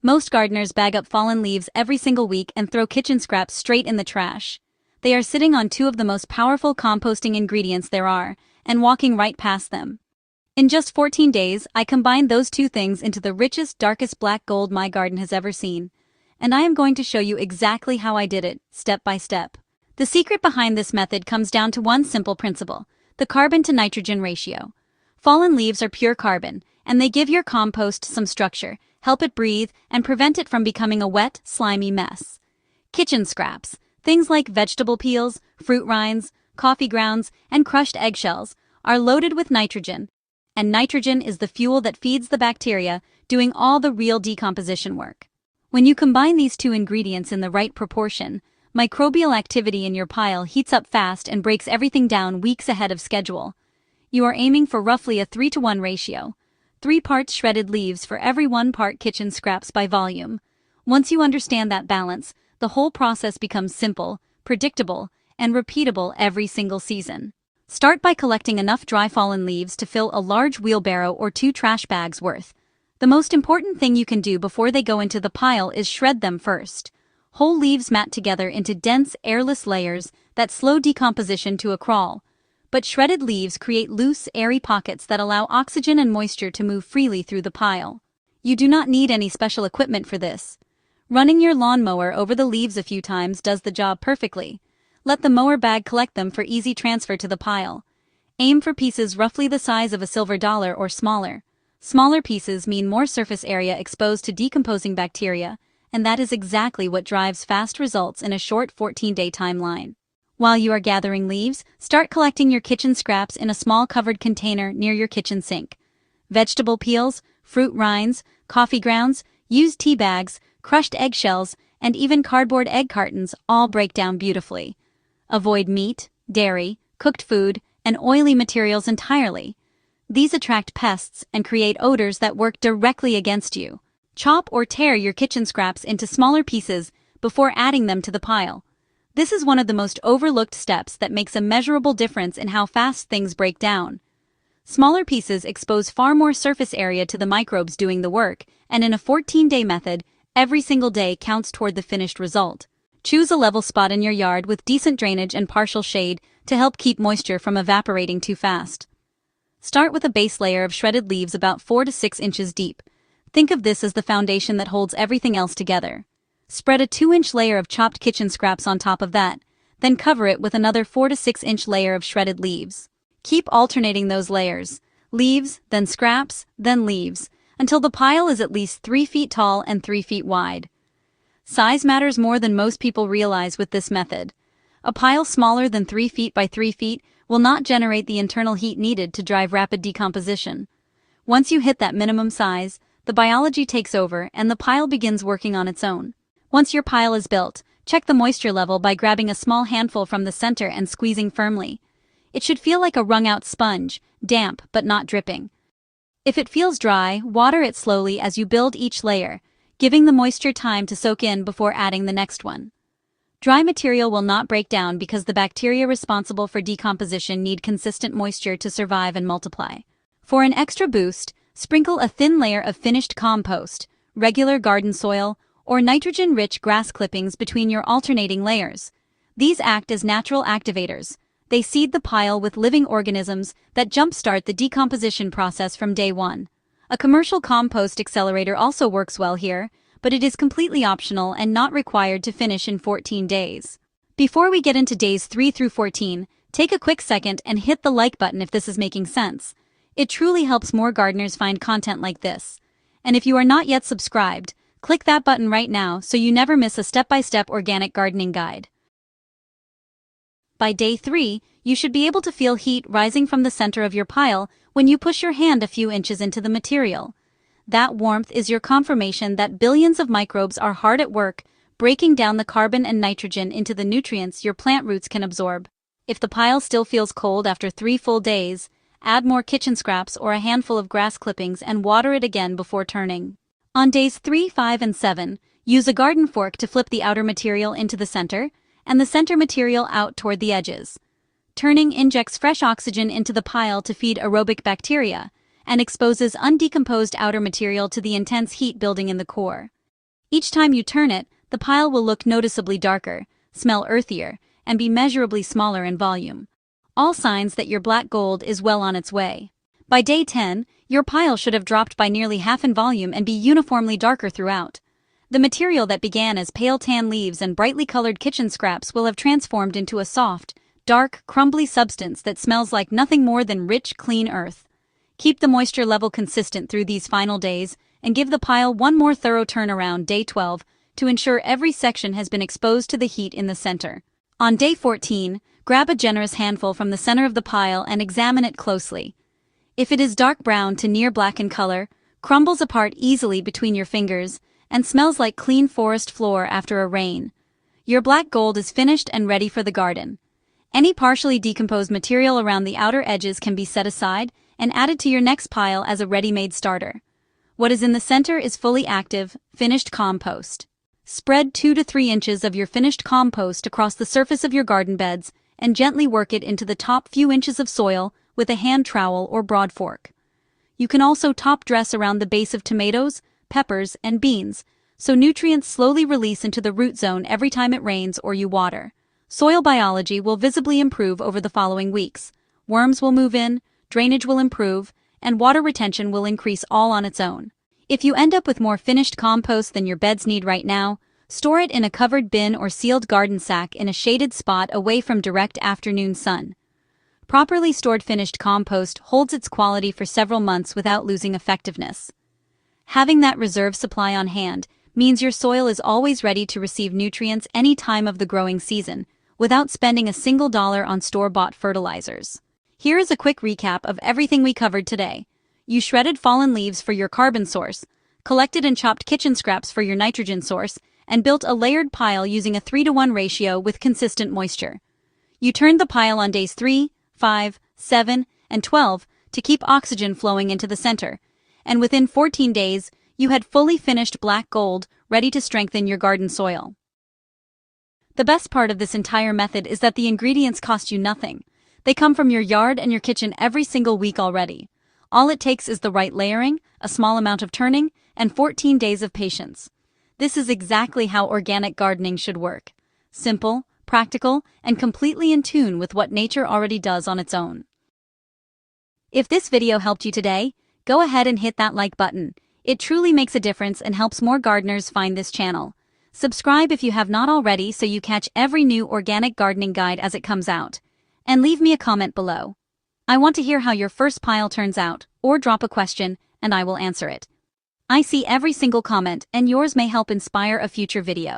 Most gardeners bag up fallen leaves every single week and throw kitchen scraps straight in the trash. They are sitting on two of the most powerful composting ingredients there are, and walking right past them. In just 14 days, I combined those two things into the richest, darkest black gold my garden has ever seen. And I am going to show you exactly how I did it, step by step. The secret behind this method comes down to one simple principle: the carbon-to-nitrogen ratio. Fallen leaves are pure carbon, and they give your compost some structure, help it breathe, and prevent it from becoming a wet, slimy mess. Kitchen scraps, things like vegetable peels, fruit rinds, coffee grounds, and crushed eggshells, are loaded with nitrogen, and nitrogen is the fuel that feeds the bacteria, doing all the real decomposition work. When you combine these two ingredients in the right proportion, microbial activity in your pile heats up fast and breaks everything down weeks ahead of schedule. You are aiming for roughly a 3-to-1 ratio. 3 parts shredded leaves for every 1 part kitchen scraps by volume. Once you understand that balance, the whole process becomes simple, predictable, and repeatable every single season. Start by collecting enough dry fallen leaves to fill a large wheelbarrow or 2 trash bags worth. The most important thing you can do before they go into the pile is shred them first. Whole leaves mat together into dense, airless layers that slow decomposition to a crawl. But shredded leaves create loose, airy pockets that allow oxygen and moisture to move freely through the pile. You do not need any special equipment for this. Running your lawnmower over the leaves a few times does the job perfectly. Let the mower bag collect them for easy transfer to the pile. Aim for pieces roughly the size of a silver dollar or smaller. Smaller pieces mean more surface area exposed to decomposing bacteria, and that is exactly what drives fast results in a short 14-day timeline. While you are gathering leaves, start collecting your kitchen scraps in a small covered container near your kitchen sink. Vegetable peels, fruit rinds, coffee grounds, used tea bags, crushed eggshells, and even cardboard egg cartons all break down beautifully. Avoid meat, dairy, cooked food, and oily materials entirely. These attract pests and create odors that work directly against you. Chop or tear your kitchen scraps into smaller pieces before adding them to the pile. This is one of the most overlooked steps that makes a measurable difference in how fast things break down. Smaller pieces expose far more surface area to the microbes doing the work, and in a 14-day method, every single day counts toward the finished result. Choose a level spot in your yard with decent drainage and partial shade to help keep moisture from evaporating too fast. Start with a base layer of shredded leaves about 4 to 6 inches deep. Think of this as the foundation that holds everything else together. Spread a 2-inch layer of chopped kitchen scraps on top of that, then cover it with another 4 to 6-inch layer of shredded leaves. Keep alternating those layers, leaves, then scraps, then leaves, until the pile is at least 3 feet tall and 3 feet wide. Size matters more than most people realize with this method. A pile smaller than 3 feet by 3 feet will not generate the internal heat needed to drive rapid decomposition. Once you hit that minimum size, the biology takes over and the pile begins working on its own. Once your pile is built, check the moisture level by grabbing a small handful from the center and squeezing firmly. It should feel like a wrung-out sponge, damp but not dripping. If it feels dry, water it slowly as you build each layer, giving the moisture time to soak in before adding the next one. Dry material will not break down because the bacteria responsible for decomposition need consistent moisture to survive and multiply. For an extra boost, sprinkle a thin layer of finished compost, regular garden soil, or nitrogen-rich grass clippings between your alternating layers. These act as natural activators. They seed the pile with living organisms that jumpstart the decomposition process from day one. A commercial compost accelerator also works well here, but it is completely optional and not required to finish in 14 days. Before we get into days 3 through 14, take a quick second and hit the like button if this is making sense. It truly helps more gardeners find content like this. And if you are not yet subscribed, click that button right now so you never miss a step-by-step organic gardening guide. By day 3, you should be able to feel heat rising from the center of your pile when you push your hand a few inches into the material. That warmth is your confirmation that billions of microbes are hard at work, breaking down the carbon and nitrogen into the nutrients your plant roots can absorb. If the pile still feels cold after 3 full days, add more kitchen scraps or a handful of grass clippings and water it again before turning. On days 3, 5, and 7, use a garden fork to flip the outer material into the center, and the center material out toward the edges. Turning injects fresh oxygen into the pile to feed aerobic bacteria, and exposes undecomposed outer material to the intense heat building in the core. Each time you turn it, the pile will look noticeably darker, smell earthier, and be measurably smaller in volume. All signs that your black gold is well on its way. By day 10, your pile should have dropped by nearly half in volume and be uniformly darker throughout. The material that began as pale tan leaves and brightly colored kitchen scraps will have transformed into a soft, dark, crumbly substance that smells like nothing more than rich, clean earth. Keep the moisture level consistent through these final days, and give the pile one more thorough turnaround day 12 to ensure every section has been exposed to the heat in the center. On day 14, grab a generous handful from the center of the pile and examine it closely. If it is dark brown to near black in color, crumbles apart easily between your fingers, and smells like clean forest floor after a rain, your black gold is finished and ready for the garden. Any partially decomposed material around the outer edges can be set aside and added to your next pile as a ready-made starter. What is in the center is fully active, finished compost. Spread 2 to 3 inches of your finished compost across the surface of your garden beds and gently work it into the top few inches of soil with a hand trowel or broad fork. You can also top dress around the base of tomatoes, peppers, and beans, so nutrients slowly release into the root zone every time it rains or you water. Soil biology will visibly improve over the following weeks. Worms will move in, drainage will improve, and water retention will increase all on its own. If you end up with more finished compost than your beds need right now, store it in a covered bin or sealed garden sack in a shaded spot away from direct afternoon sun. Properly stored finished compost holds its quality for several months without losing effectiveness. Having that reserve supply on hand means your soil is always ready to receive nutrients any time of the growing season, without spending a single dollar on store-bought fertilizers. Here is a quick recap of everything we covered today. You shredded fallen leaves for your carbon source, collected and chopped kitchen scraps for your nitrogen source, and built a layered pile using a 3-to-1 ratio with consistent moisture. You turned the pile on days 3, 5, 7, and 12 to keep oxygen flowing into the center, and within 14 days, you had fully finished black gold ready to strengthen your garden soil. The best part of this entire method is that the ingredients cost you nothing. They come from your yard and your kitchen every single week already. All it takes is the right layering, a small amount of turning, and 14 days of patience. This is exactly how organic gardening should work. Simple, practical, and completely in tune with what nature already does on its own. If this video helped you today, go ahead and hit that like button. It truly makes a difference and helps more gardeners find this channel. Subscribe if you have not already so you catch every new organic gardening guide as it comes out. And leave me a comment below. I want to hear how your first pile turns out, or drop a question, and I will answer it. I see every single comment, and yours may help inspire a future video.